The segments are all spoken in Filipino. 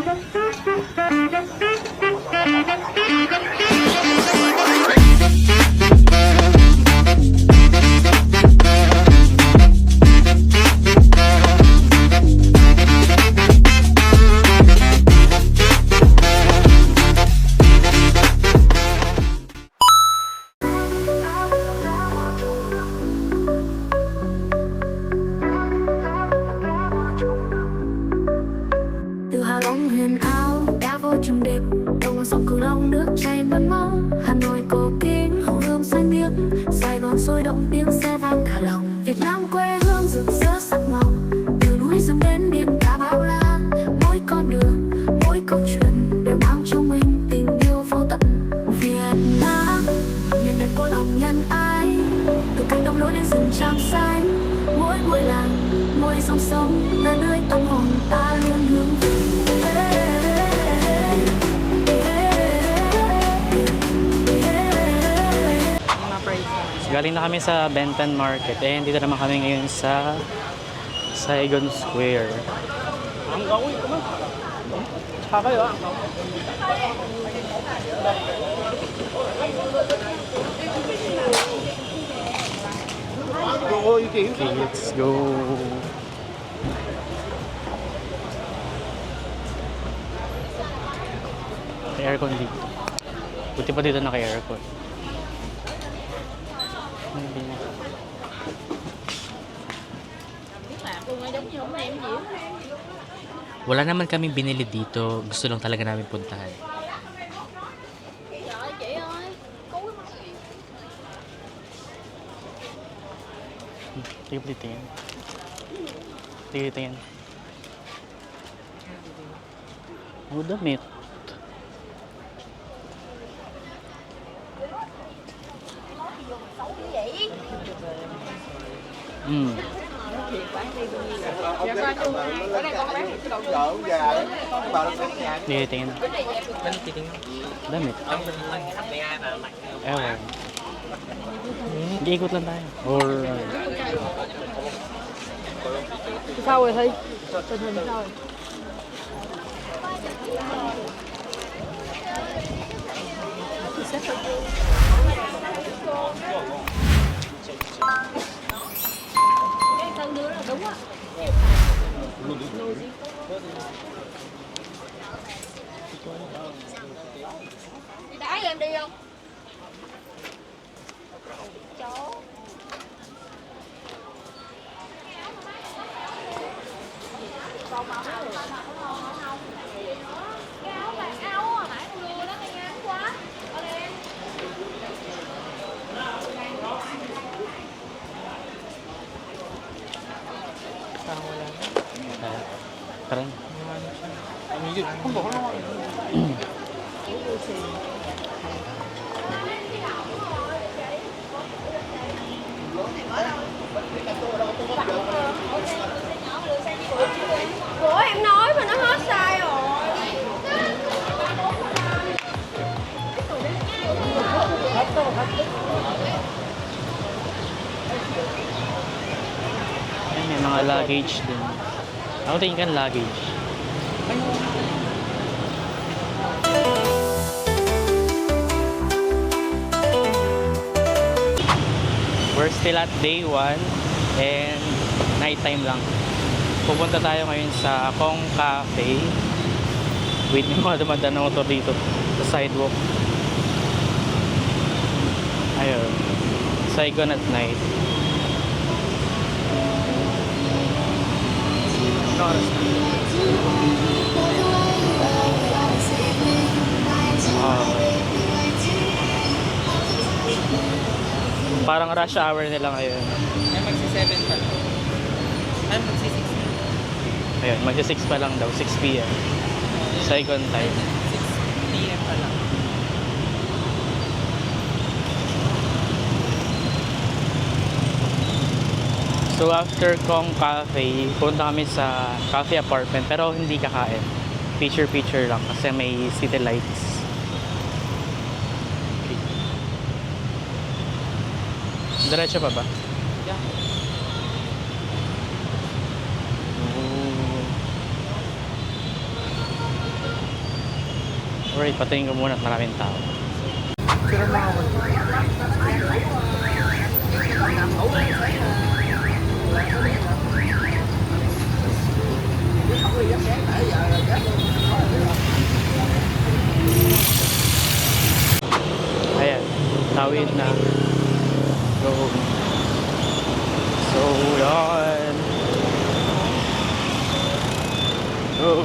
Từ Hạ Long huyền ảo đã vô trùng điệp, đồng bằng sông Cửu Long nước chảy mênh mông. Hà Nội cổ kính hồ gươm xanh biếc, Sài Gòn sôi động tiếng xe vang cả lòng. Việt Nam quê hương rực rỡ sắc màu, từ núi rừng đến biển cả bao la. Mỗi con đường, mỗi câu chuyện đều mang trong mình tình yêu vô tận. Việt Nam, miền đất có lòng nhân ái, từ cánh đồng lúa đến rừng tràm xanh. Mỗi làng, mỗi dòng sông là nơi tâm hồn ta luôn hướng về. Galing na kami sa Benton Market. Eh, dito naman kami ngayon sa Saigon Square. Ang gawin ko man. Tsaka kayo ah. Okay, let's go. May aircon dito. Buti pa dito naka-aircon. Wala naman kaming binili dito. Gusto lang talaga namin puntahan. Tingnan dito yan. Tingnan dito yan. Oh, damit. Tingin. Damit. Ewan. Giikot lang tayo. Or... Sao rồi Thi? Tình hình sao rồi? Thân đứa là đúng á. Đá em đi không? Chó. Còn màu áo rồi. Cái áo mà áo mà nãy con đưa đó nghe ngắn quá. Ở đây em. Parang Ủa em nói mà nó hết sai rồi. ay, may mga luggage din. Ako tingin kan luggage. We're still at day 1 and nighttime lang. Pupunta tayo ngayon sa Kong Cafe. Wait, may mga dumadaan na motor dito sa sidewalk. Ayun. Saigon at night. Parang rush hour nila ngayon. Ay, magsi-7 pa lang. Ay, magsi-6 pa. Ayun, magsi-6 pa lang daw, 6 p.m. Saigon time. 6 p.m. pa lang. So after Kong Cafe, punta kami sa cafe apartment pero hindi kakain. Picture lang kasi may city lights. Diretso pa ba? Yeah. Oh. Alright, patingin ko muna at maraming tao. Pero mga ako. Ayan, tawid na. Go. So, yan. Go.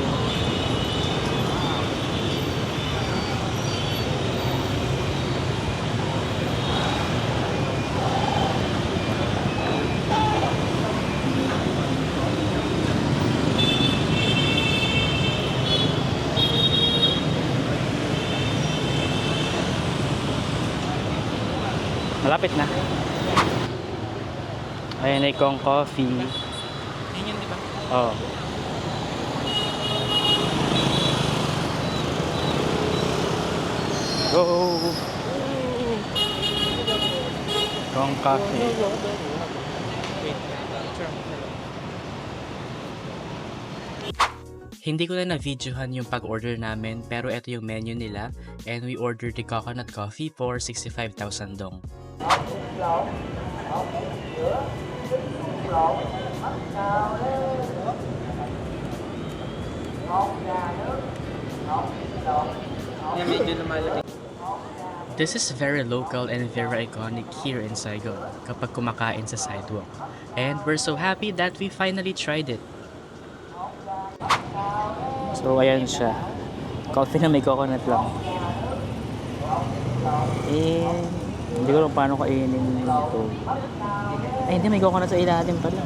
Malapit na. Ayan ay Kong Coffee. Yun yun, di ba? Oh. Go. Kong Coffee. Wait. Sure. Hindi ko na na-videohan yung pag-order namin pero ito yung menu nila and we ordered the coconut coffee for 65,000 dong. Yan, medyo lumalamig. This is very local and very iconic here in Saigon kapag kumakain sa sidewalk. And we're so happy that we finally tried it. So ayan siya. Coffee na may coconut lang. And hindi ko lang paano kainin ito. Ay hindi, may coconut sa ilalim pala.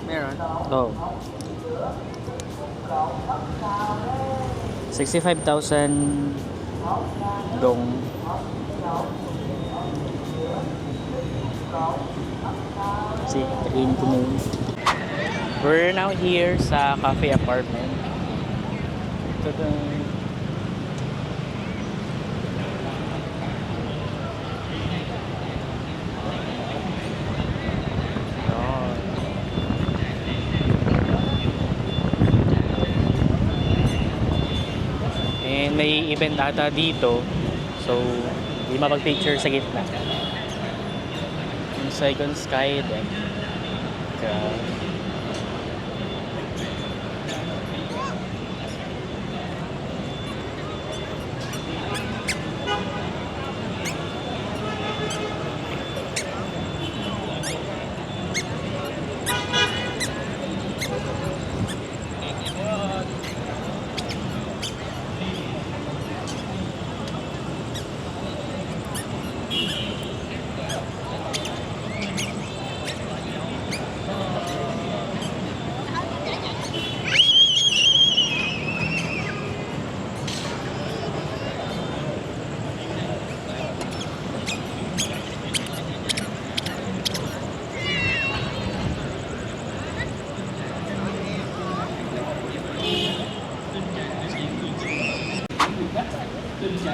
Meron? Oh. 65,000 dong. See, kainin ko na yun. We're now here sa cafe apartment. Ta-da! And may event ata dito. So, hindi mapag-picture sa gitna. Yung Saigon Sky Deck.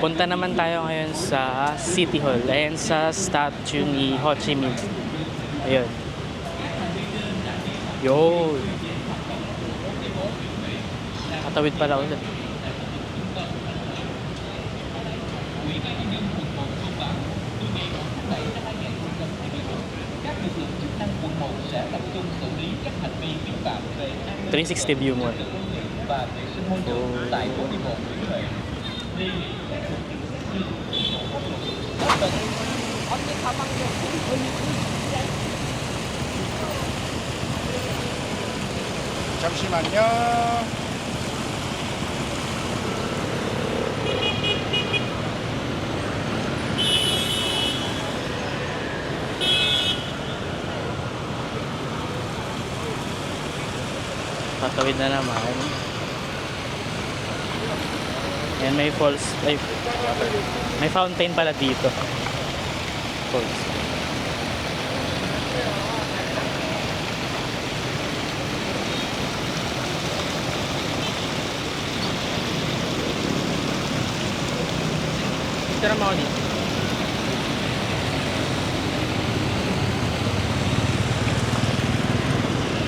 Punta naman tayo ngayon sa City Hall. Ayan sa statue ni Ho Chi Minh. Ayun. Yun. Tatawid pala ako dun. .360 view mode. 잠시만요. Tatawid na naman. And may falls, ay, may fountain pala dito. Falls. Tira mo ako dito.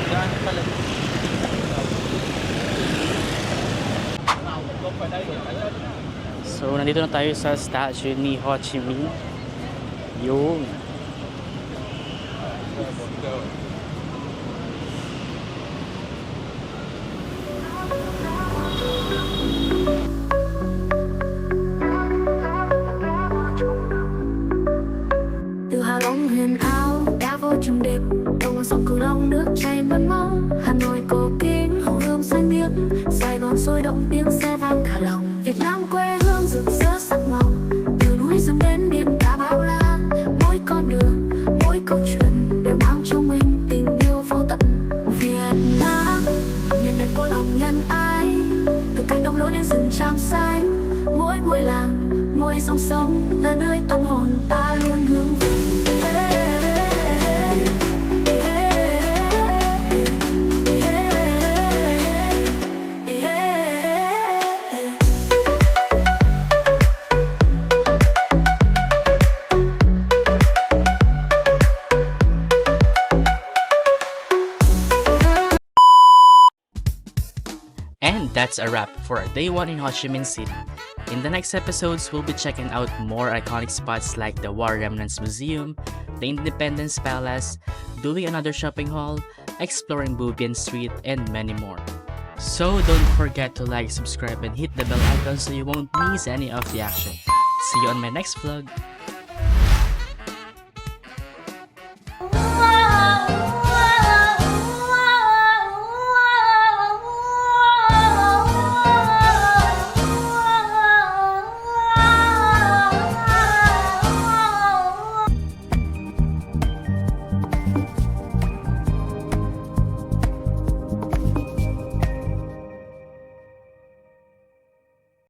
Daan pala. So, nandito na tayo sa statue ni Ho Chi Minh. Yun. Từ Hạ Long huyền ảo đã vô trong đêm, đồng bằng sông Cửu Long nước chảy mênh mông. Hà Nội cổ kính hồ gươm xanh biếc, Sài Gòn sôi động tiếng xe vang cả lòng. Việt Nam quê hương rực rỡ sắc màu, từ núi rừng đến biển cả bao la. Mỗi con đường, mỗi câu chuyện đều mang trong mình tình yêu vô tận. Việt Nam, miền đất của lòng nhân ái, từ cánh đồng lúa đến rừng tràm xanh. Mỗi ngôi làng, mỗi dòng sông là nơi tâm hồn ta luôn hướng về. And that's a wrap for our day 1 in Ho Chi Minh City. In the next episodes, we'll be checking out more iconic spots like the War Remnants Museum, the Independence Palace, doing another shopping haul, exploring Bubian Street, and many more. So don't forget to like, subscribe, and hit the bell icon so you won't miss any of the action. See you on my next vlog.